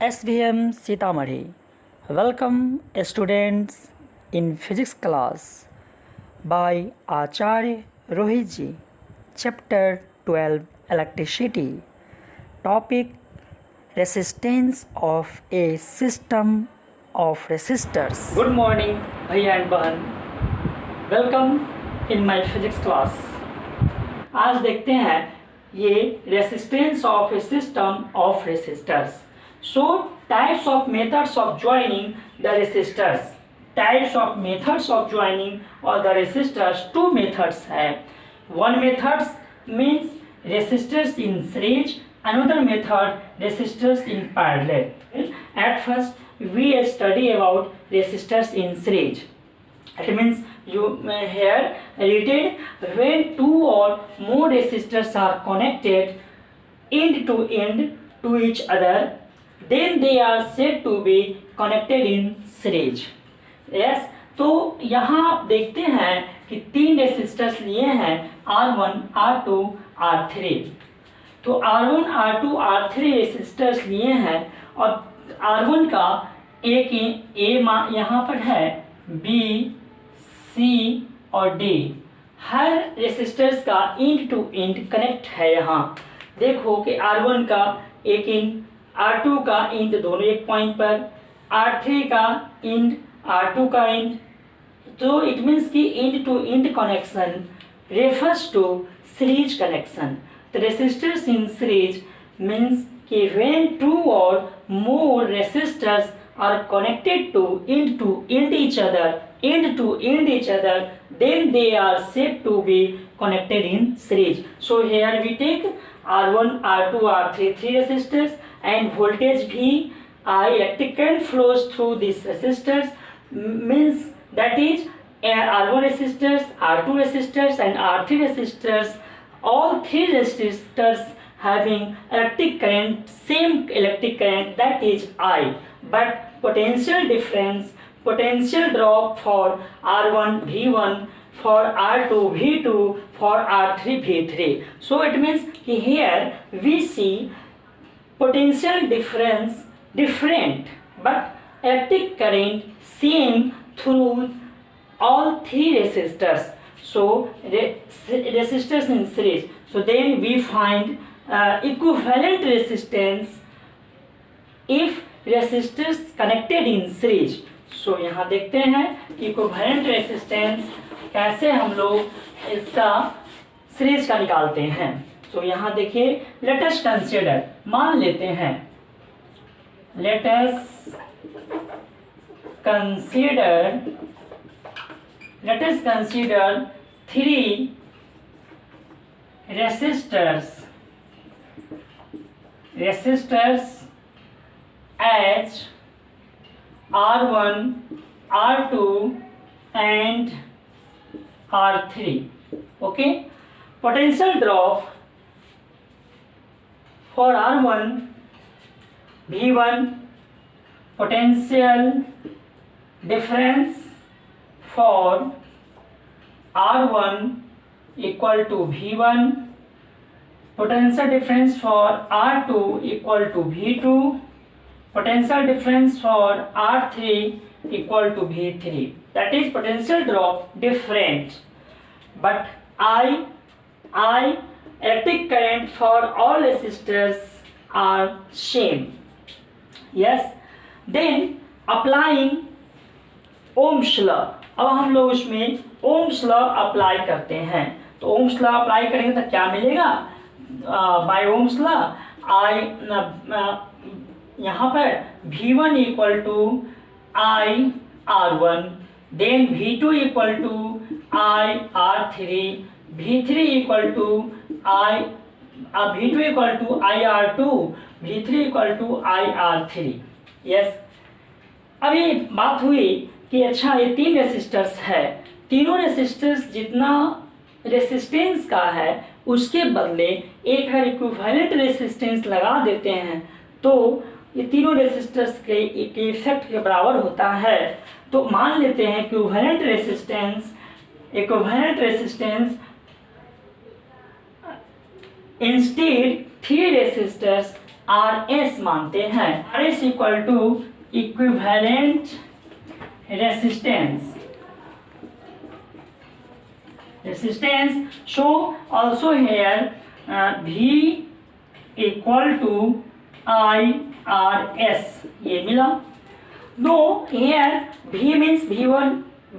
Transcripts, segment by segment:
SVM Sitamarhi. Welcome students in physics class by Acharya Rohit ji. Chapter 12 Electricity. Topic Resistance of a system of resistors. Good morning भैया and बहन. Welcome in my physics class. आज देखते हैं ये resistance of a system of resistors. So types of methods of joining the resistors. Types of methods of joining or the resistors. Two methods है. One method means resistors in series. Another method resistors in parallel. At first we study about resistors in series. It means you here written when two or more resistors are connected end to end to each other, then they are said to be connected in series. Yes, तो यहाँ आप देखते हैं कि तीन resistors लिए हैं R1, R2, R3. तो R1, R2, R3 रेसिस्टर्स लिए हैं और R1 का एक ए यहाँ पर है B, C और D. हर रेसिस्टर्स का इंड टू इंड कनेक्ट है. यहाँ देखो कि R1 का एक इंड, R2 का इंड दोनों एक पॉइंट पर, R3 का इंड, R2 का इंड. तो इट मीन्स कि end to end connection refers to series connection. The resistors in series means कि when two or more resistors are connected to end each other, then they are said to be connected in series. So here we take R1, R2, R3, three resistors, and voltage V, I, electric current flows through these resistors. Means that is R1 resistors, R2 resistors, and R3 resistors. All three resistors having electric current, same electric current, that is I, but potential difference, potential drop for R1 V1, for R2 V2, for R3 V3. So it means here we see potential difference different, but electric current same through all three resistors. So resistors in series. So then we find equivalent resistance if resistors connected in series. So यहाँ देखते हैं equivalent resistance कैसे हम लोग इसका series का निकालते हैं. तो यहाँ देखिए, let us consider, मान लेते हैं, let us consider three resistors as R1, R2 and R3. Okay, potential drop for R1 V1, potential difference for R1 equal to V1, potential difference for R2 equal to V2, potential difference for R3 equal to V3. That is potential drop different, but I electric current for all resistors are same. Yes, then applying Ohm's law. अब हम लोग उसमें Ohm's law apply करते हैं. तो Ohm's law apply करेंगे तो क्या मिलेगा? बाय Ohm's law यहाँ पर V1 equal to I R1, then V2 equal to I R3, V2 equal to I R2, V3 equal to I R3. Yes, अभी बात हुई कि अच्छा ये तीन रेसिस्टर्स है, तीनों रेसिस्टर्स जितना रेसिस्टेंस का है उसके बदले एक अगर इक्विवेलेंट रेसिस्टेंस लगा देते हैं तो ये तीनों रेसिस्टर्स के इफेक्ट के बराबर होता है. तो मान लेते हैं equivalent resistance instead three resistors R S मानते हैं। R S equal to equivalent resistance, so also here V equal to I R S, ये मिला। No here V means V1, V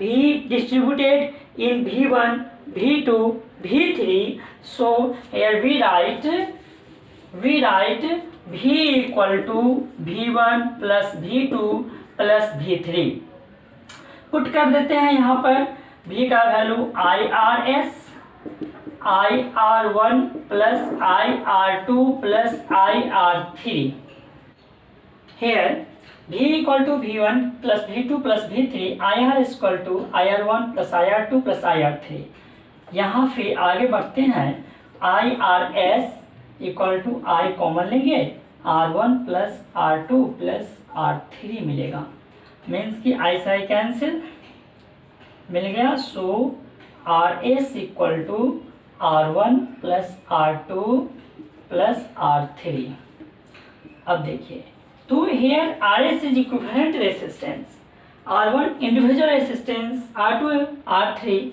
distributed in V1, V2, V3, so here we write V equal to V1 plus V2 plus V3, put कर देते हैं यहाँ पर V का value IRS, IR1 plus IR2 plus IR3, here V equal to V1 plus V2 plus V3, IR is equal to IR1 plus IR2 plus IR3। यहाँ फिर आगे बढ़ते हैं, IRS equal to I common लेंगे, R1 plus R2 plus R3 मिलेगा, means कि I से I cancel मिल गया। So RS equal to R1 plus R2 plus R3। अब देखिए, तो here RS is equivalent resistance, R1 individual resistance, R2 R3,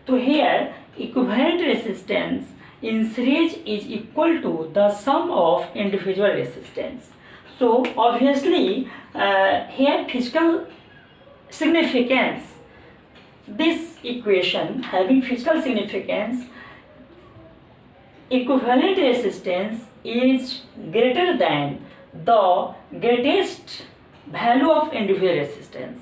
तो here equivalent resistance in series is equal to the sum of individual resistance. So obviously here physical significance, this equation having physical significance, equivalent resistance is greater than the greatest value of individual resistance.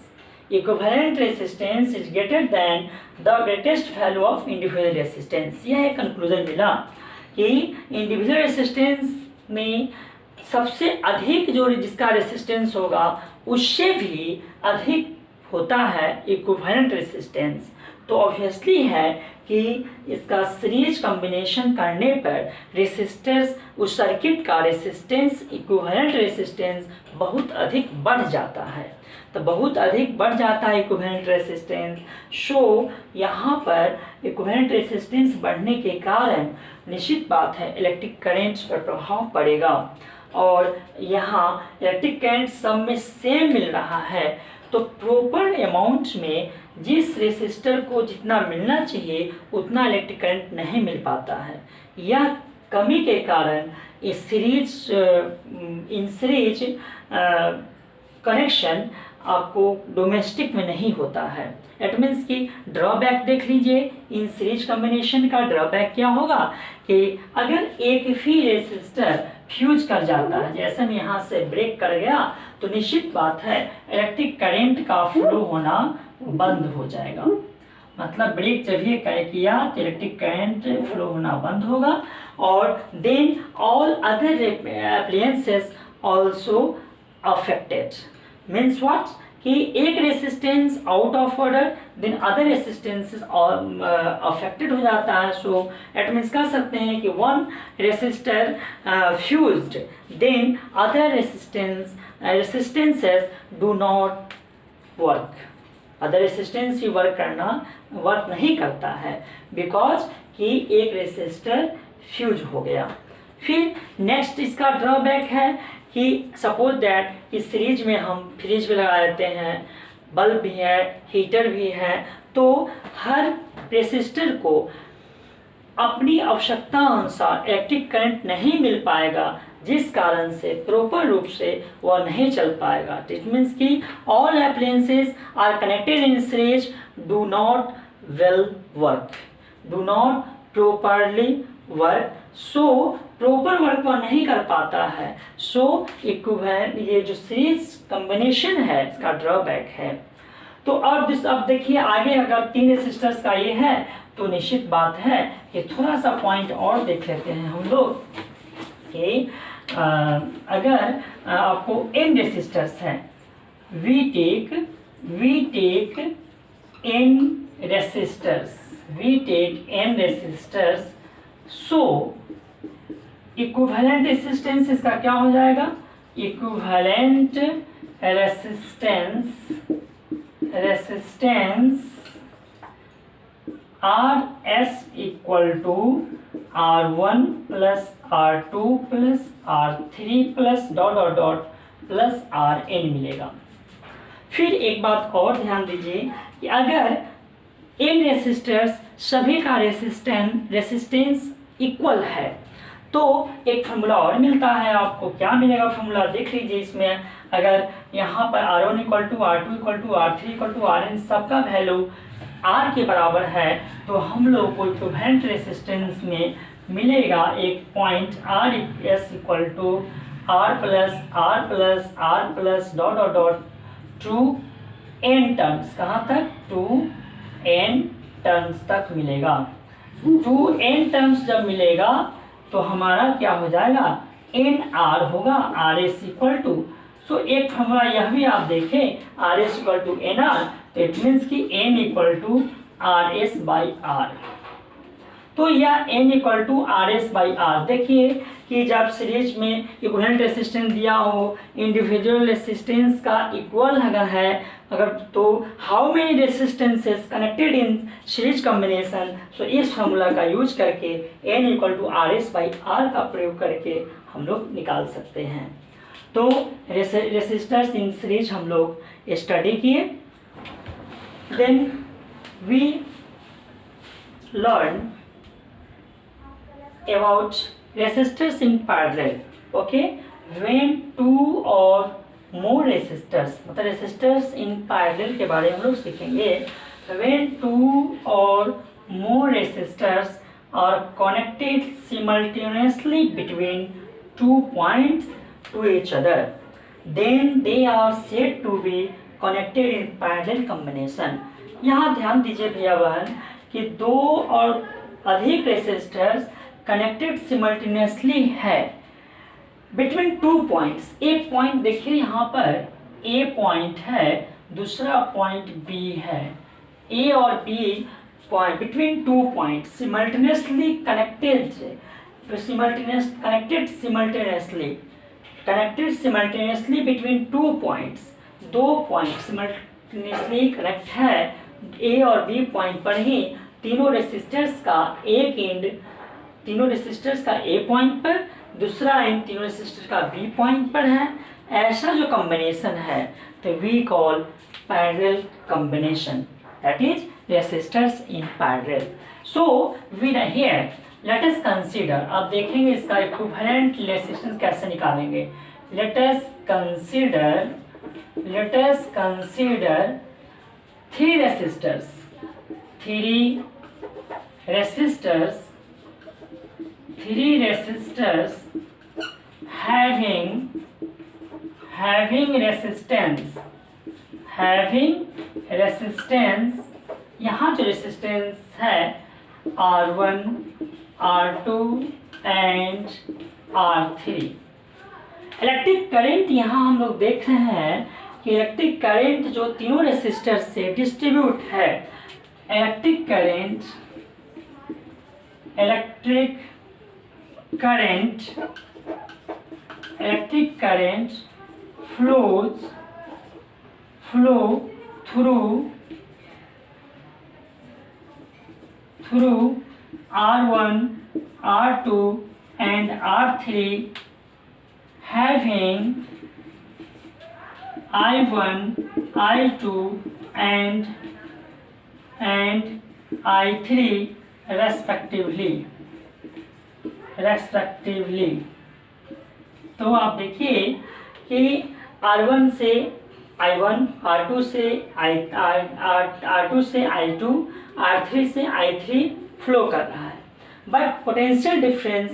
Equivalent resistance is greater than the greatest value of individual resistance। यह एक conclusion मिला कि individual resistance में सबसे अधिक जो जिसका resistance होगा उससे भी अधिक होता है इक्विवेलेंट रेसिस्टेंस। तो ऑब्वियसली है कि इसका सीरीज कॉम्बिनेशन करने पर रेसिस्टेंस, उस सर्किट का रेसिस्टेंस, इक्विवेलेंट रेसिस्टेंस बहुत अधिक बढ़ जाता है। तो बहुत अधिक बढ़ जाता है इक्विवेलेंट रेसिस्टेंस। सो यहाँ पर इक्विवेलेंट रेसिस्टेंस बढ़ने के कारण निश्चित बात है इलेक्ट्रिक करेंट्स पर प्रभाव पड़ेगा, और यहाँ इलेक्ट्रिक करंट सब में सेम मिल रहा है, तो प्रॉपर अमाउंट में जिस रेसिस्टर को जितना मिलना चाहिए उतना इलेक्ट्रिक करंट नहीं मिल पाता है। यह कमी के कारण इस इन सीरीज कनेक्शन आपको डोमेस्टिक में नहीं होता है। इट मीन्स कि ड्रॉबैक देख लीजिए, इन सीरीज कॉम्बिनेशन का ड्रॉबैक क्या होगा कि अगर एक ही रेसिस्टर फ्यूज कर जाता है, जैसे मैं यहाँ से ब्रेक कर गया, तो निश्चित बात है इलेक्ट्रिक करंट का फ्लो होना बंद हो जाएगा। मतलब ब्रेक जब ये किया तो इलेक्ट्रिक करंट फ्लो होना बंद होगा, और then all other appliances also affected. Means what कि एक resistance out of order, then other resistances affected हो जाता है। सो इट मीन्स कह सकते हैं कि one resistor fused, then other resistances do not work. Other resistance भी वर्क नहीं करता है, बिकॉज कि एक रेसिस्टर फ्यूज हो गया। फिर नेक्स्ट इसका ड्रॉबैक है कि सपोज दैट इस सीरीज में हम फ्रिज भी लगा देते हैं, बल्ब भी है, हीटर भी है, तो हर रेसिस्टर को अपनी आवश्यकता अनुसार इलेक्ट्रिक करंट नहीं मिल पाएगा, जिस कारण से प्रॉपर रूप से वह नहीं चल पाएगा। इट मीन्स कि all appliances are connected in series do not well work, do not properly work. So proper work वह नहीं कर पाता है। सो इक्विवेलेंट, ये जो सीरीज कॉम्बिनेशन है इसका ड्रॉबैक है। तो अब देखिए आगे, अगर तीन रेसिस्टर्स का ये है तो निश्चित बात है कि थोड़ा सा पॉइंट और देख लेते हैं हम लोग कि अगर आपको n रेसिस्टर्स हैं, we take n resistors, so equivalent resistance इसका क्या हो जाएगा? Equivalent resistance R S equal to R1 plus R2 plus R3 plus dot dot dot plus Rn मिलेगा। फिर एक बात और ध्यान दीजिए कि अगर n रेसिस्टर्स सभी का रेसिस्टेंस इक्वल है तो एक फॉर्मूला और मिलता है आपको। क्या मिलेगा फॉर्मूला देख लीजिए इसमें। अगर यहाँ पर R1 equal to R2 equal to R3 equal to Rn सबका वैल्यू R के बराबर है तो हम लोग को इक्विवेलेंट रेसिस्टेंस में मिलेगा एक point R S equal to R plus dot dot dot to n terms. कहाँ तक? टू n टर्म्स तक मिलेगा। टू n टर्म्स जब मिलेगा तो हमारा क्या हो जाएगा? NR होगा। R S equal to, so एक फॉर्मूला यह भी आप देखें R S equal to NR, तो इट मीन्स कि n equal to R S by R. तो यह n equal to R S by R. देखिए कि जब सीरीज में इक्विवेलेंट रेसिस्टेंस दिया हो, इंडिविजुअल रेसिस्टेंस का इक्वल अगर है अगर, तो how many resistances connected in series combination. So इस फॉर्मूला का यूज करके n equal to R S by R का प्रयोग करके हम लोग निकाल सकते हैं। तो रेसिस्टर्स इन सीरीज हम लोग स्टडी किए। Then we learn about resistors in parallel. Okay, when two or more resistors, मतलब resistors in parallel के बारे में हम लोग सीखेंगे। when two or more resistors are connected simultaneously between 2 points to each other, then they are said to be connected in parallel combination। यहाँ ध्यान दीजिए भैया बहन कि दो और अधिक रेसिस्टर्स कनेक्टेड सिमल्टेनियसली है बिटवीन 2 पॉइंट्स। एक पॉइंट देखिए यहाँ पर A पॉइंट है, दूसरा पॉइंट B है। A और B point between 2 point simultaneously connected simultaneously between 2 points. दो पॉइंट सिमल्टेनियसली कनेक्ट है A और B पॉइंट पर ही। तीनों रेसिस्टर्स का एक एंड तीनों रेसिस्टर्स का A पॉइंट पर, दूसरा एंड तीनों रेसिस्टर्स का B पॉइंट पर है। ऐसा जो कॉम्बिनेशन है तो we call parallel combination, that is resistors in parallel. So we here let us consider, आप देखेंगे इसका इक्विवेलेंट रेसिस्टेंस कैसे निकालेंगे। Let us consider three resistors having resistance, यहाँ जो रेसिस्टेंस है R1, R2 and R3। Electric current यहाँ हम लोग देख रहे हैं कि इलेक्ट्रिक करंट जो तीनों रेसिस्टर से डिस्ट्रीब्यूट है, electric current flow through R1, R2 and R3 having I1, I2 and I3 respectively। तो आप देखिए कि R1 से I1, R2 से R2 से I2, R3 से I3 फ्लो कर रहा है, but potential difference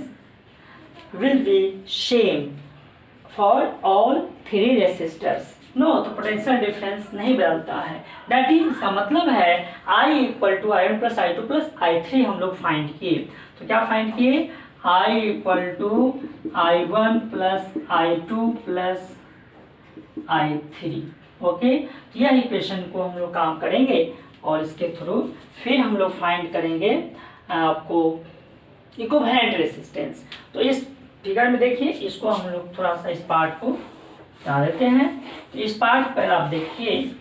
will be same for all three resistors. No, तो पोटेंशियल डिफरेंस नहीं बदलता है। दैट इज, इसका मतलब है I equal to I1 plus I2 plus I3 हम लोग फाइंड किए। तो क्या फाइंड किए? I equal to I1 plus I2 plus I3। Okay, तो यह इक्वेशन को हम लोग काम करेंगे और इसके थ्रू फिर हम लोग फाइंड करेंगे आपको इक्विवेलेंट रेसिस्टेंस। तो इस फिगर में देखिए, इसको हम लोग थोड़ा सा इस पार्ट को बता देते हैं। तो इस पार्ट पर आप देखिए,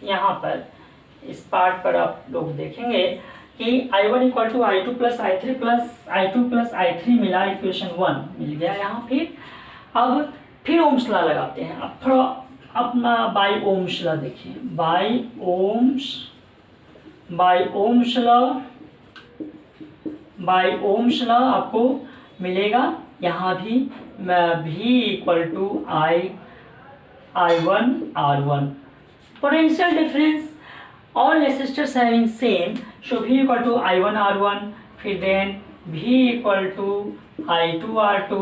यहाँ पर इस पार्ट पर आप लोग देखेंगे कि I1 equal to I2 plus I3 plus I2 plus I3 मिला, इक्वेशन 1 मिल गया यहाँ। अब फिर ओम्स लॉ लगाते हैं। अब थोड़ा अपना बाई ओम्स लॉ देखिए, बाई ओम्स लॉ आपको मिलेगा यहाँ भी V equal to I1 R1। Potential difference all resistors having same, so V equal to I1 R1, फिर then V equal to I2 R2,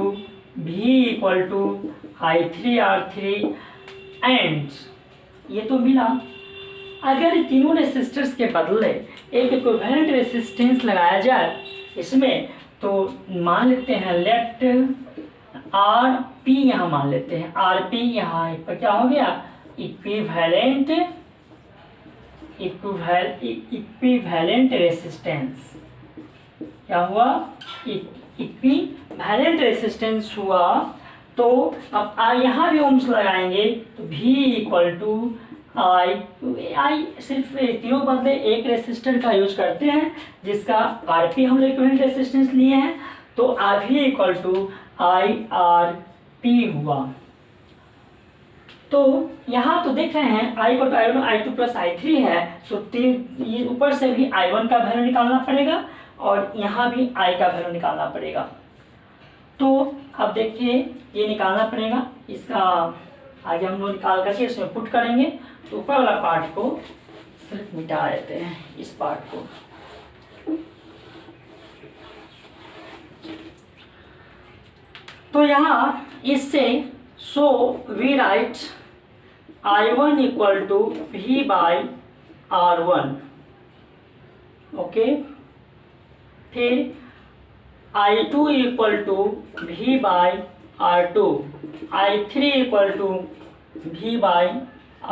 V equal to I3 R3 and ये तो मिला। अगर तीनों रेसिस्टर्स के बदले एक इक्विवेलेंट रेसिस्टेंस लगाया जाए इसमें, तो मान लेते हैं लेट RP यहाँ मान लेते हैं, RP यहाँ पर क्या हो गया, इक्विवेलेंट रेसिस्टेंस। क्या हुआ, इक्विवेलेंट रेसिस्टेंस हुआ। तो अब यहाँ भी ओम्स लगाएंगे तो V इक्वल टू आई सिर्फ तीनों बदले एक रेसिस्टर का यूज करते हैं जिसका RP हम लोग इक्विवेलेंट रेसिस्टेंस लिए हैं, तो RV इक्वल टू IRP हुआ। तो यहाँ तो देख रहे हैं I equal to I1 I2 plus I3 है, तो ये ऊपर से भी I1 का वैल्यू निकालना पड़ेगा और यहाँ भी I का वैल्यू निकालना पड़ेगा। तो अब देखिए ये निकालना पड़ेगा, इसका आगे हम लोग निकाल करके इसमें पुट करेंगे। तो ऊपर वाला पार्ट को सिर्फ मिटा देते हैं, इस पार्ट को। तो यहाँ इससे so we write I1 equal to V by R1, okay. फिर I2 equal to V by R2, I3 equal to V by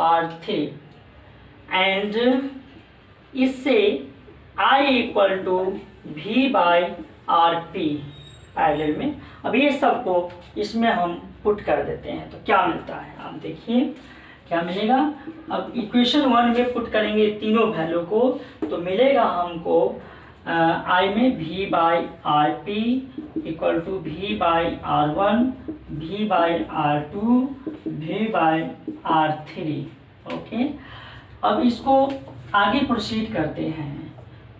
R3 and इससे I equal to V by RP parallel में। अब ये सबको इसमें हम पुट कर देते हैं तो क्या मिलता है, आप देखिए क्या मिलेगा। अब इक्वेशन 1 में पुट करेंगे तीनों वैल्यू को, तो मिलेगा हमको I में V by RP equal to V by R1, V by R2, V by R3, okay. अब इसको आगे प्रोसीड करते हैं,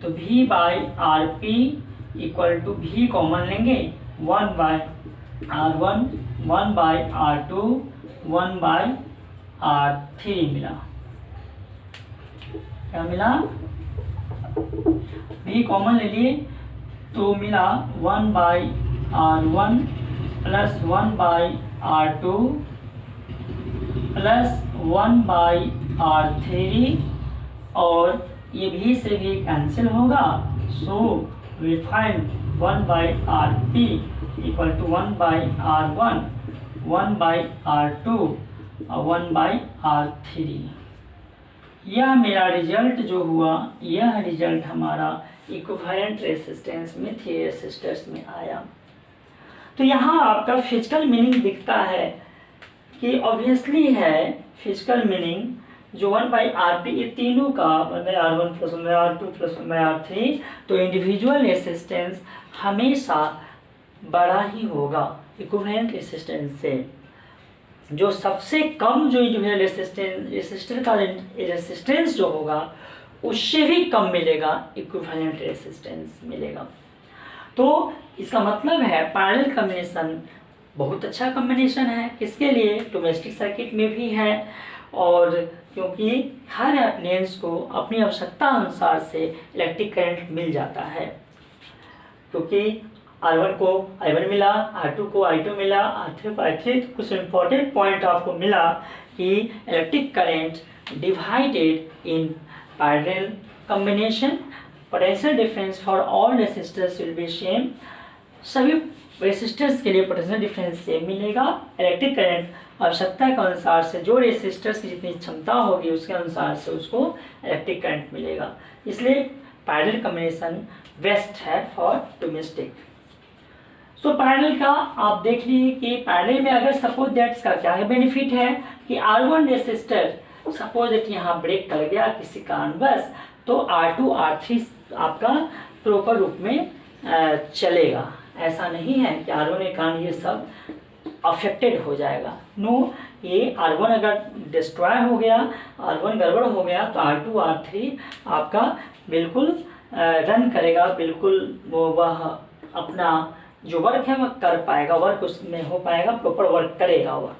तो V by RP equal to V common लेंगे, 1 by R1, 1 by R2, 1 by R3 मिला। क्या मिला, V कॉमन ले लिए तो मिला 1 by R1 plus 1 by R2 plus 1 by R3 और ये भी से भी कैंसिल होगा। So we find 1 by RP equal to 1 by R1, 1 by R2 और 1 बाई R3। यह मेरा रिजल्ट जो हुआ, यह रिजल्ट हमारा इक्विवेलेंट रेसिस्टेंस में 3 रेसिस्टर्स में आया। तो यहाँ आपका फिजिकल मीनिंग दिखता है कि ऑब्वियसली है फिजिकल मीनिंग जो 1 बाई RP ये तीनों का 1 by R1 plus 1 by R2 plus 1 by R3, तो इंडिविजुअल रेसिस्टेंस हमेशा बड़ा ही होगा इक्विवेलेंट रेसिस्टेंस से। जो सबसे कम जो इंडिविजुअल रेसिस्टर का रेसिस्टेंस जो होगा उससे भी कम मिलेगा इक्विवेलेंट रेसिस्टेंस मिलेगा। तो इसका मतलब है पैरेलल कॉम्बिनेशन बहुत अच्छा कॉम्बिनेशन है। किसके लिए, डोमेस्टिक सर्किट में भी है, और क्योंकि हर अप्लायंस को अपनी आवश्यकता अनुसार से इलेक्ट्रिक करंट मिल जाता है। क्योंकि R1 को I1 मिला, R2 को I2 मिला, R3 को I3। तो कुछ इम्पोर्टेंट पॉइंट आपको मिला कि electric current divided in parallel combination, potential difference for all resistors will be same. सभी रेसिस्टर्स के लिए पोटेंशियल डिफरेंस सेम मिलेगा। इलेक्ट्रिक करंट आवश्यकता के अनुसार से जो रेसिस्टर्स की जितनी क्षमता होगी उसके अनुसार से उसको इलेक्ट्रिक करंट मिलेगा। इसलिए पैरेलल कॉम्बिनेशन बेस्ट है फॉर डोमेस्टिक। तो पैरेलल का आप देख लीजिए कि पैरेलल में अगर सपोज दैट का क्या है बेनिफिट है कि R1 रेसिस्टर सपोज दैट यहाँ ब्रेक कर गया किसी कारणवश, तो R2 R3 आपका प्रॉपर रूप में चलेगा। ऐसा नहीं है कि R1 के कारण ये सब अफेक्टेड हो जाएगा। नो, ये R1 अगर डिस्ट्रॉय हो गया, R1 गड़बड़ हो गया, तो R2 R3 आपका बिल्कुल रन करेगा, बिल्कुल वह अपना जो वर्क है वह कर पाएगा, वर्क उसमें हो पाएगा, प्रॉपर वर्क करेगा वह।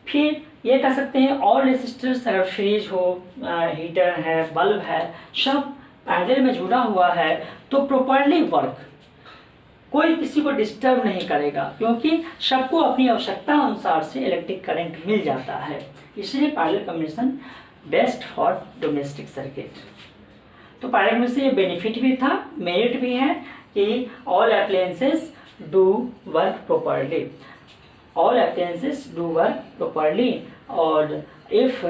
फिर ये कह सकते हैं और रेसिस्टर्स, अगर फ्रिज हो, हीटर है, बल्ब है, सब पैरेलल में जुड़ा हुआ है तो प्रॉपरली वर्क, कोई किसी को डिस्टर्ब नहीं करेगा, क्योंकि सबको अपनी आवश्यकता अनुसार से इलेक्ट्रिक करंट मिल जाता है। इसलिए parallel combination best for domestic circuit. तो पैरेलल कॉम्बिनेशन ये बेनिफिट भी था, मेरिट भी है कि all appliances do work properly, all appliances do work properly, or if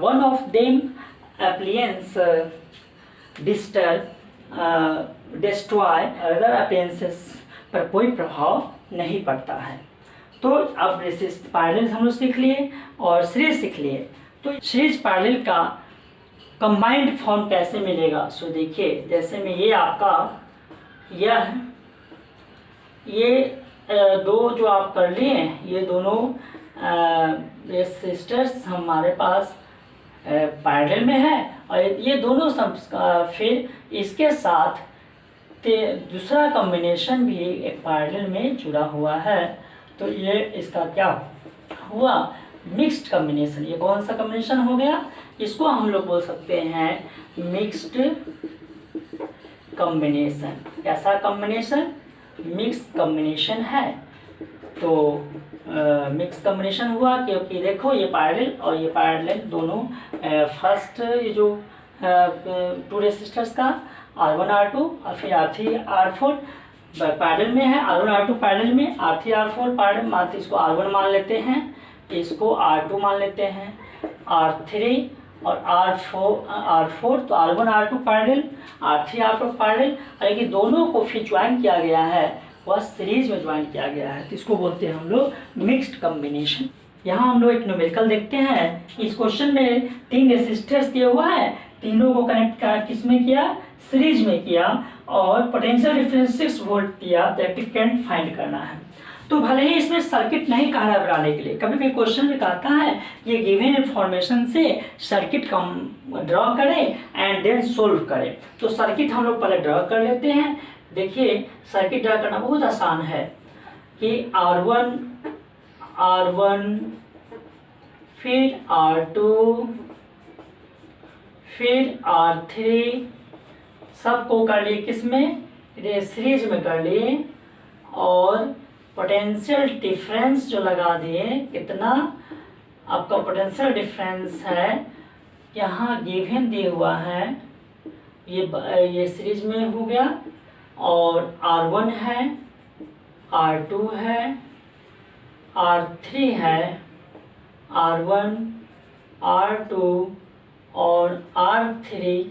one of them appliance destroy other appliances पर कोई प्रभाव नहीं पड़ता है। तो अब पैरेलल हम लोग सीख लिए और सीरीज सीख लिए। तो सीरीज पैरेलल का कंबाइंड फॉर्म कैसे मिलेगा? सो देखिए, जैसे में ये आपका ये दो जो आप कर लिए हैं, ये दोनों रेसिस्टर्स हमारे पास पैरेलल में है, और ये दोनों सब फिर इसके साथ दूसरा कॉम्बिनेशन भी एक पैरेलल में जुड़ा हुआ है। तो ये इसका क्या हुआ? Mixed combination. ये कौन सा कॉम्बिनेशन हो गया? इसको हम लोग बोल सकते हैं मिक्स्ड कॉम्बिनेशन। कैसा कॉम्बिनेशन? मिक्स कॉम्बिनेशन है। तो मिक्स कॉम्बिनेशन हुआ क्योंकि देखो ये पैरेलल और ये पैरेलल दोनों फर्स्ट ये जो टू रेसिस्टर्स का R1 R2 और फिर R3 R4 पैरेलल में है। R1 R2 पैरेलल में, R3 R4 पैरेलल, मात्र इसको R1 मान लेते हैं, इसको R2 मान लेते हैं, R3 और R4 तो R1 R2 parallel, R3 R4 parallel, और ये दोनों को फिर ज्वाइन किया गया है, वह सीरीज में ज्वाइन किया गया है। तो इसको बोलते हैं हम लोग मिक्स्ड कॉम्बिनेशन। यहाँ हम लोग एक न्यूमेरिकल देखते हैं। इस क्वेश्चन में 3 रेसिस्टर्स दिया हुआ है, तीनों को कनेक्ट किस में किया? सीरीज में किया, और पोटेंशियल डिफरेंस 6 वोल्ट दिया, तो इलेक्ट्रिक करंट फाइंड करना है। तो भले ही इसमें सर्किट नहीं कहा है बनाने के लिए, कभी कभी क्वेश्चन में कहता है ये गिवन इन्फॉर्मेशन से सर्किट ड्रॉ करें एंड देन सोल्व करें। तो सर्किट हम लोग पहले ड्रॉ कर लेते हैं। देखिए, सर्किट ड्रॉ करना बहुत आसान है कि R1 फिर R2 फिर R3 सबको कर लिए किसमें? सीरीज में कर लिए, और पोटेंशियल डिफरेंस जो लगा दिए, कितना आपका पोटेंशियल डिफरेंस है यहाँ गिवन दिया हुआ है, ये सीरीज में हो गया, और R1 है, R2 है, R3 है, R1 R2 और R3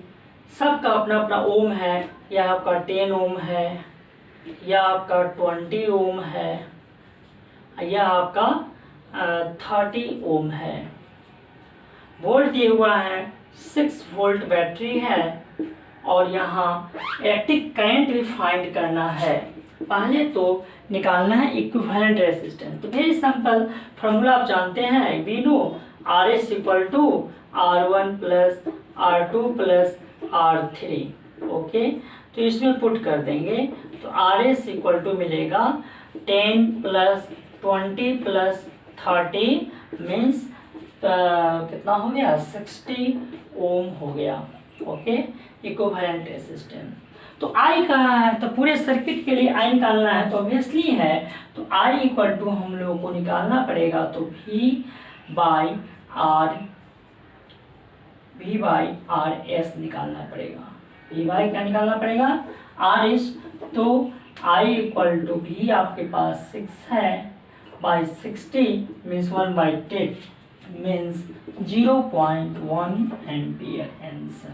सबका अपना अपना ओम है। यह आपका 10 ओम है, यह आपका 20 ओम है, यह आपका 30 ओम है। वोल्ट दिया हुआ है, 6 वोल्ट बैटरी है, और यहाँ इलेक्ट्रिक करंट भी फाइंड करना है। पहले तो निकालना है इक्विवेलेंट रेजिस्टेंस। तो वेरी सिंपल फॉर्मूला आप जानते हैं, we know RS equal to R1 plus R2 plus R3। Okay, तो इसमें पुट कर देंगे तो RS इक्वल टू मिलेगा 10 प्लस 20 प्लस 30 मीन्स कितना हो गया? 60 ओम हो गया। Okay, equivalent resistance. तो I का है, तो पूरे सर्किट के लिए I निकालना है, तो ऑब्वियसली है, तो I इक्वल टू हम लोगों को निकालना पड़ेगा, तो V बाई आर एस निकालना पड़ेगा। V बाई क्या निकालना पड़ेगा? RS। तो I इक्वल टू V आपके पास 6 है by 60 means 1/10 means 0.1 ampere answer.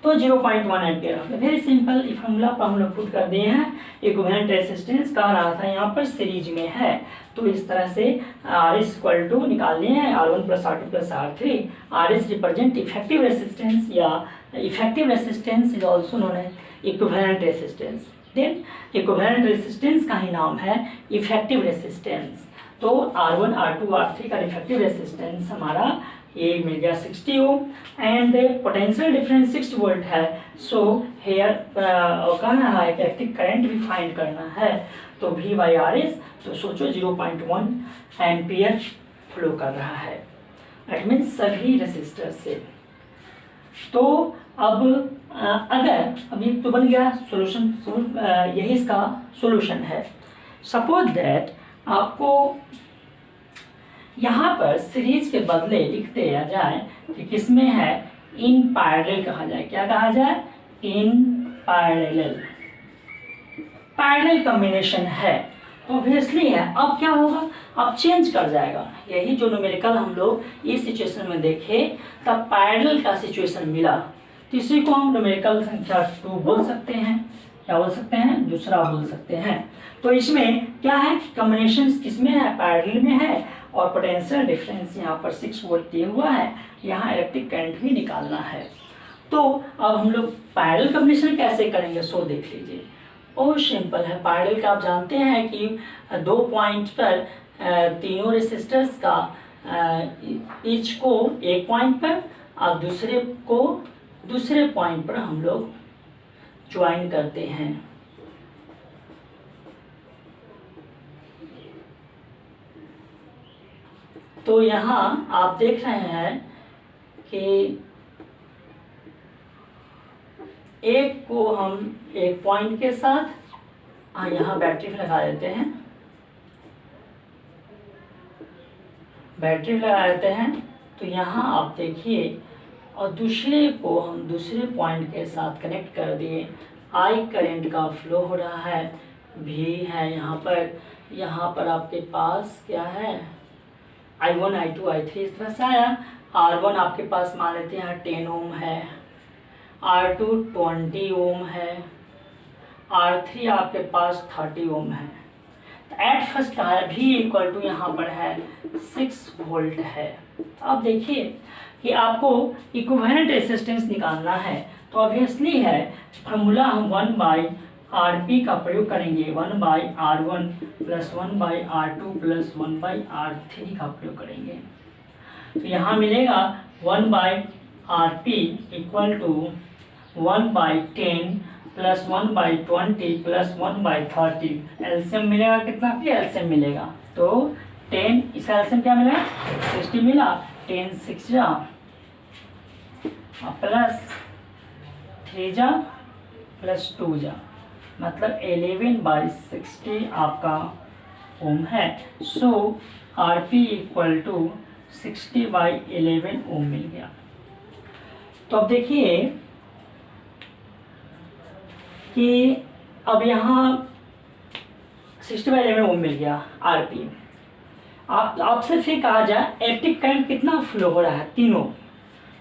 तो तो 0.1 एम्पियर होगा। वेरी सिंपल, ये फॉर्मूला पर हम लोग पुट कर दिए हैं। इक्विवेलेंट रेसिस्टेंस कह रहा था यहाँ पर सीरीज में है, तो इस तरह से R इक्वल टू निकाल लिए हैं R1 plus R2 plus R3। R is represent effective resistance या effective resistance is also known as equivalent resistance. Then equivalent resistance का ही नाम है इफेक्टिव रेसिस्टेंस। तो R1 R2 R3 का इफेक्टिव रेसिस्टेंस हमारा ये मिल गया 60 ohm and potential difference 6 volt है। सो हेयर कहना है कि इलेक्ट्रिक करंट भी फाइंड करना है, तो V बाई आर एस, तो सोचो 0.1 एम्पियर फ्लो कर रहा है, इट मीन्स सभी रेसिस्टर से। तो अब अगर अभी तो बन गया सोल्यूशन, यही इसका सोल्यूशन है। सपोज दैट आपको यहाँ पर सीरीज के बदले लिख दिया जाए कि किसमें है, इन पैरेलल कहा जाए। क्या कहा जाए, इन पैरेलल, पैरेलल कॉम्बिनेशन है, तो ऑब्वियसली है। अब क्या होगा, अब चेंज कर जाएगा। यही जो न्यूमेरिकल हम लोग इस सिचुएशन में देखे, तब पैरेलल का सिचुएशन मिला, तो इसी को हम न्यूमेरिकल संख्या 2 बोल सकते हैं। क्या बोल सकते हैं, दूसरा बोल सकते हैं। तो इसमें क्या है, कॉम्बिनेशन किसमें है, पैरेलल में है, और पोटेंशियल डिफरेंस यहाँ पर 6 वोल्ट दिया हुआ है, यहाँ इलेक्ट्रिक करंट भी निकालना है। तो अब हम लोग पैरेलल कॉम्बिनेशन कैसे करेंगे, सो देख लीजिए। बहुत सिंपल है। पैरेलल का आप जानते हैं कि 2 पॉइंट पर तीनों रेसिस्टर्स का ईच को एक पॉइंट पर और दूसरे को दूसरे पॉइंट पर हम लोग ज्वाइन करते हैं। तो यहाँ आप देख रहे हैं कि एक को हम एक पॉइंट के साथ यहाँ बैटरी लगा देते हैं, बैटरी लगा देते हैं। तो यहाँ आप देखिए, और दूसरे को हम दूसरे पॉइंट के साथ कनेक्ट कर दिए। आई करंट का फ्लो हो रहा है, भी है यहाँ पर आपके पास क्या है, I1 I2 I3 इस तरह से आया। R1 आपके पास मान लेते हैं 10 ओम है, R2 20 ओम है, R3 आपके पास 30 ओम है। एट फर्स्ट का है V इक्वल टू यहाँ पर है 6 वोल्ट है। अब देखिए कि आपको इक्विवेलेंट रेसिस्टेंस निकालना है, तो ऑब्वियसली है फॉर्मूला हम 1/RP का प्रयोग करेंगे, 1/R1 plus 1/R2 plus 1/R3 का प्रयोग करेंगे। तो यहाँ मिलेगा 1/RP equal to 1/10 plus 1/20 plus 1/30। LCM मिलेगा कितना, एलसीएम मिलेगा तो 10, इसका एलसीएम क्या मिला, 60 मिला। 10 6 जा प्लस 3 जा प्लस 2 जा, मतलब 11/60 आपका ओम है। सो आरपी इक्वल टू 60/11 ओम मिल गया। तो अब देखिए कि अब यहाँ 60/11 ओम मिल गया आरपी। आपसे फिर कहा जाए इलेक्ट्रिक करंट कितना फ्लो हो रहा है, तीनों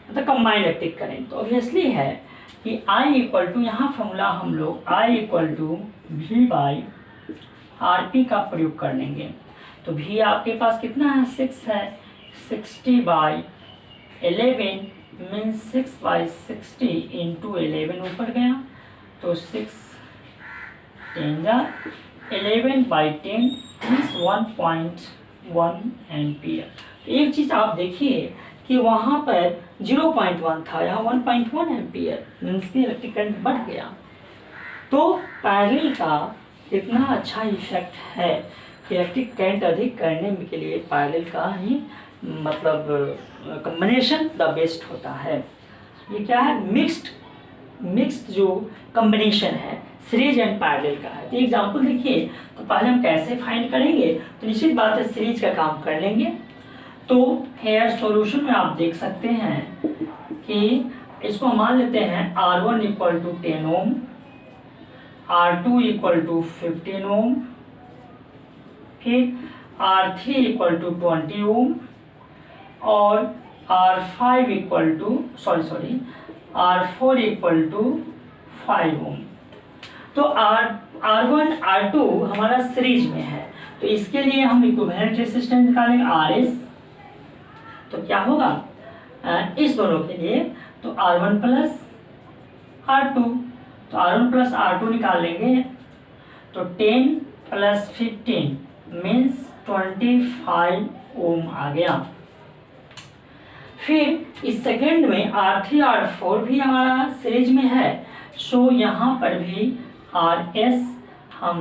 मतलब कंबाइंड इलेक्ट्रिक करंट। तो ऑब्वियसली है कि I इक्वल टू, यहाँ फॉर्मूला हम लोग I इक्वल टू V/RP का प्रयोग कर लेंगे। तो V आपके पास कितना है, 6 है, 60/11 मीन्स 6/60 इंटू 11 ऊपर गया, तो 6 10 जा 11/10 मीन्स 1.1 एम्पियर। एक चीज़ आप देखिए कि वहाँ पर 0.1 था, यहाँ 1.1 एम्पियर मीन्स की इलेक्ट्रिक करंट बढ़ गया। तो पैरेलल का इतना अच्छा इफेक्ट है कि इलेक्ट्रिक करंट अधिक करने के लिए पैरेलल का ही मतलब कॉम्बिनेशन द बेस्ट होता है। ये क्या है, मिक्स्ड जो कॉम्बिनेशन है सीरीज एंड पैरेलल का है। तो एग्जांपल देखिए, तो पहले हम कैसे फाइंड करेंगे, तो निश्चित बात है सीरीज का काम कर लेंगे। तो हेयर सॉल्यूशन में आप देख सकते हैं कि इसको मान लेते हैं R1 equal to 10 ohm, R2 equal to 15 ohm, फिर R3 इक्वल टू 20 ओम और R5 equal to R4 equal to 5 ohm. तो R1 R2 हमारा सीरीज में है, तो इसके लिए हम इक्विवेलेंट रेजिस्टेंस निकालेंगे RS। तो क्या होगा इस दोनों के लिए, तो R1 प्लस R2, तो R1 प्लस R2 निकाल लेंगे, तो 10 प्लस 15 मीन्स 25 ओम आ गया। फिर इस सेकेंड में R3 R4 भी हमारा सीरीज में है, सो यहाँ पर भी RS हम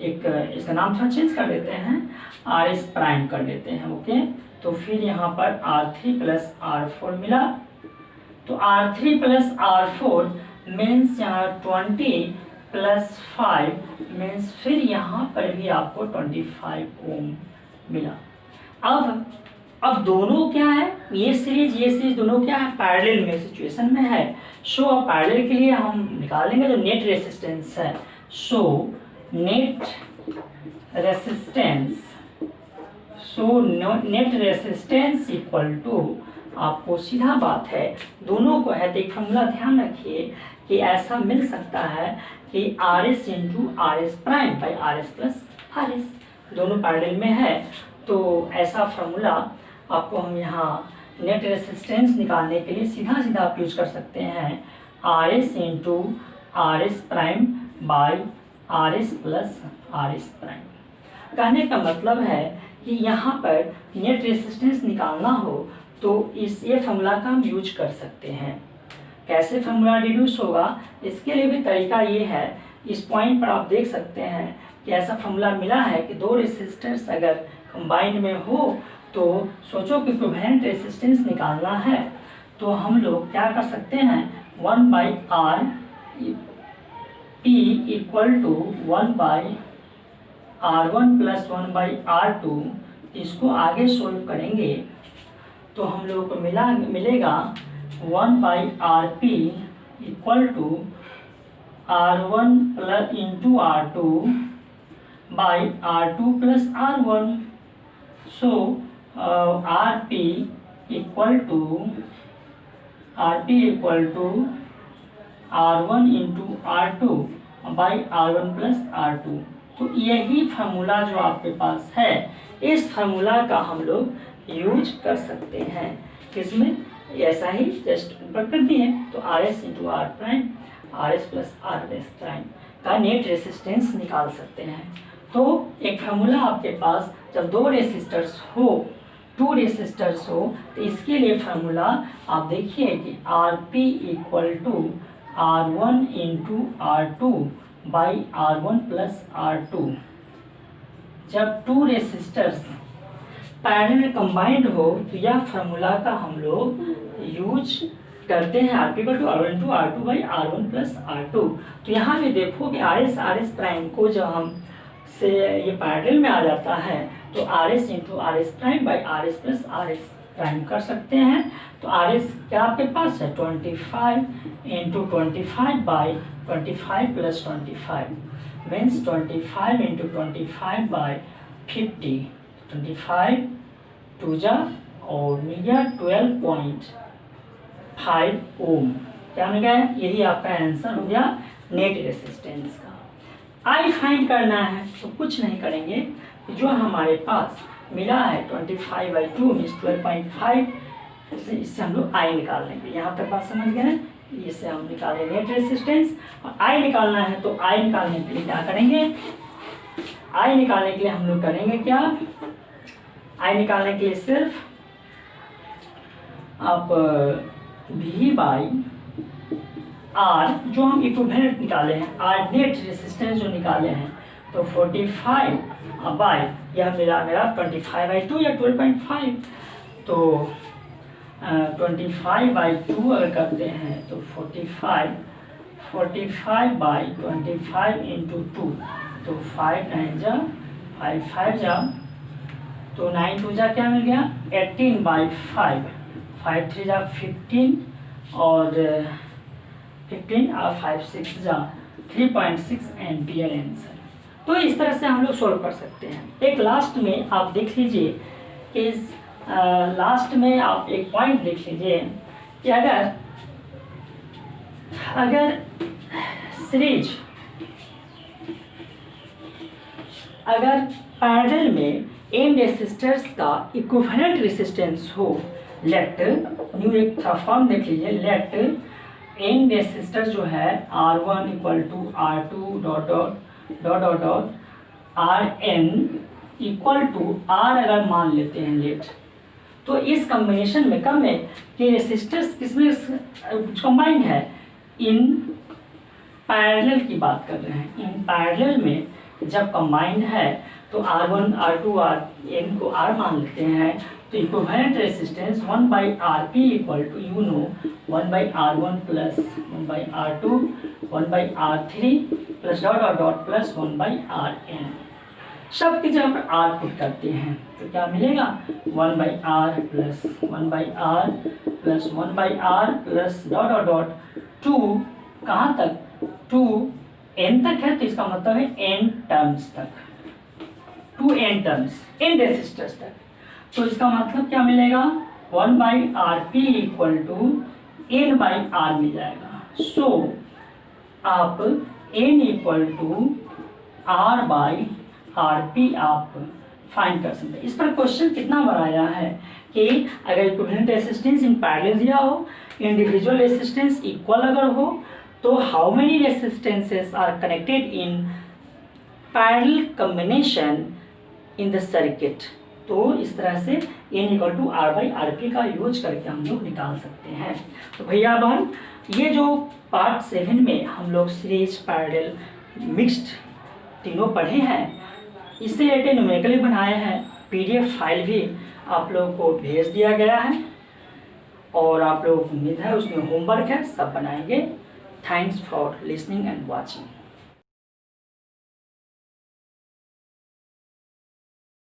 एक इसका नाम थोड़ा चेंज कर देते हैं, RS प्राइम कर देते हैं। ओके, तो फिर यहाँ पर R3 प्लस R4 मिला, तो R3 प्लस R4 मीन्स यहाँ 20 प्लस 5 मीन्स फिर यहाँ पर भी आपको 25 ओम मिला। अब दोनों क्या है, ये सीरीज दोनों क्या है, पैरेलल में सिचुएशन में है। सो अब पैरेलल के लिए हम निकालेंगे जो नेट रेसिस्टेंस है। So net resistance equal to, आपको सीधा बात है दोनों को है, तो एक फॉर्मूला ध्यान रखिए कि ऐसा मिल सकता है कि RS into RS prime by RS plus RS, दोनों पैरेलल में है। तो ऐसा फार्मूला आपको हम यहाँ नेट रेसिस्टेंस निकालने के लिए सीधा आप यूज कर सकते हैं, RS into RS prime by RS plus RS prime. कहने का मतलब है कि यहाँ पर नेट रेसिस्टेंस निकालना हो तो ये फार्मूला का हम यूज कर सकते हैं। कैसे फार्मूला डिड्यूस होगा, इसके लिए भी तरीका ये है, इस पॉइंट पर आप देख सकते हैं कि ऐसा फार्मूला मिला है कि दो रेसिस्टर्स अगर कंबाइंड में हो तो सोचो कि इक्विवेलेंट रेसिस्टेंस निकालना है, तो हम लोग क्या कर सकते हैं, 1 by R P equal to 1 by R1 plus 1 by R2, इसको आगे सोल्व करेंगे तो हम लोग को मिलेगा 1 by R P equal to R1 plus into R2 by R2 plus R1। So RP equal to R1 into R2 by R1 plus R2। तो यही फार्मूला जो आपके पास है, इस फार्मूला का हम लोग यूज कर सकते हैं। किसमें, ऐसा ही जस्ट ऊपर कर दिए, तो RS into R prime RS plus RS prime का नेट रेसिस्टेंस निकाल सकते हैं। तो एक फार्मूला आपके पास जब दो रेसिस्टर्स हो, टू रेसिस्टर्स हो, तो इसके लिए फार्मूला आप देखिए कि RP equal to R1 into R2 by R1 plus R2। जब टू रेसिस्टर्स पैरेलल में कंबाइंड हो तो यह फार्मूला का हम लोग यूज करते हैं, RP equal to R1 into R2 by R1 plus R2। तो यहाँ भी देखो कि RS प्राइम को जब हम से ये पैरेलल में आ जाता है तो RS into RS prime by RS plus RS prime कर सकते हैं। तो RS क्या आपके पास है, 25 into 25 by 25 plus 25 means 25 into 25 by 50, 25 टू जा और मिल गया 12.5 ओम। क्या मिल गया, यही आपका आंसर हो गया नेट रेसिस्टेंस का। आई फाइंड करना है तो कुछ नहीं करेंगे, जो हमारे पास मिला है 25/2 मीन्स 12.5, इससे हम लोग आई निकाल लेंगे। यहाँ तक बात समझ गए, इससे हम निकालें नेट रेसिस्टेंस। और आई निकालना है तो आई निकालने के लिए क्या करेंगे, आई निकालने के लिए हम लोग करेंगे क्या, आई निकालने के लिए सिर्फ आप V बाई R जो हम इक्विवेलेंट निकाले हैं, R नेट रेसिस्टेंस जो निकाले हैं, तो 45 बाई यह मेरा 25/2 या 12.5, तो 25/2 अगर करते हैं तो 45 बाई 25 इंटू 2, तो 5 9 जा 5 5 जा, तो 9 2 जा क्या मिल गया 18/5, 5 3 जा 15 और 15 और 5 6 जा 3.6 एम्पियर आंसर। तो इस तरह से हम लोग सोल्व कर सकते हैं। एक लास्ट में आप देख लीजिए कि इस लास्ट में आप एक पॉइंट देख लीजिए कि अगर अगर सीरीज अगर पैरेलल में n रेसिस्टर्स का इक्विवेलेंट रेसिस्टेंस हो, लेट न्यू एक फॉर्म देख लीजिए, लेट n रेसिस्टर जो है R1 equal to R2 dot dot dot dot dot Rn equal to R अगर मान लेते हैं लेट, तो इस कॉम्बिनेशन में कम है कि रेसिस्टर्स किसमें कंबाइंड है, इन पैरेलल की बात कर रहे हैं। इन पैरेलल में जब कंबाइंड है तो R1 R2 Rn को R मान लेते हैं, तो equivalent resistance 1/Rp equal to you know 1/R1 plus 1/R2 1/R3 plus dot dot dot plus 1/Rn। सब की जगह पर R पुट करते हैं तो क्या मिलेगा, 1/R plus 1/R plus 1/R plus dot dot dot 2 कहाँ तक, 2 n तक है, तो इसका मतलब है n टर्म्स तक, 2n टर्म्स n रेसिस्टर्स तक। तो इसका मतलब क्या मिलेगा, 1/Rp इक्वल टू n/R मिल जाएगा। सो आप n इक्वल टू R/Rp आप फाइंड कर सकते हैं। इस पर क्वेश्चन कितना बनाया है कि अगर इक्विवेलेंट रेसिस्टेंस इन पैरेलल दिया हो, इंडिविजुअल रेसिस्टेंस इक्वल अगर हो, तो how many resistances are connected in parallel combination in the circuit. तो इस तरह से n इक्वल टू R/Rp का यूज करके हम लोग निकाल सकते हैं। तो भैया बहन, ये जो पार्ट 7 में हम लोग सीरीज पैरेलल मिक्स्ड तीनों पढ़े हैं, इससे रिलेटेड न्यूमेरिकली बनाए हैं, PDF फाइल भी आप लोगों को भेज दिया गया है और आप लोगों को उम्मीद है उसमें होमवर्क है, सब बनाएंगे। Thanks for listening and watching.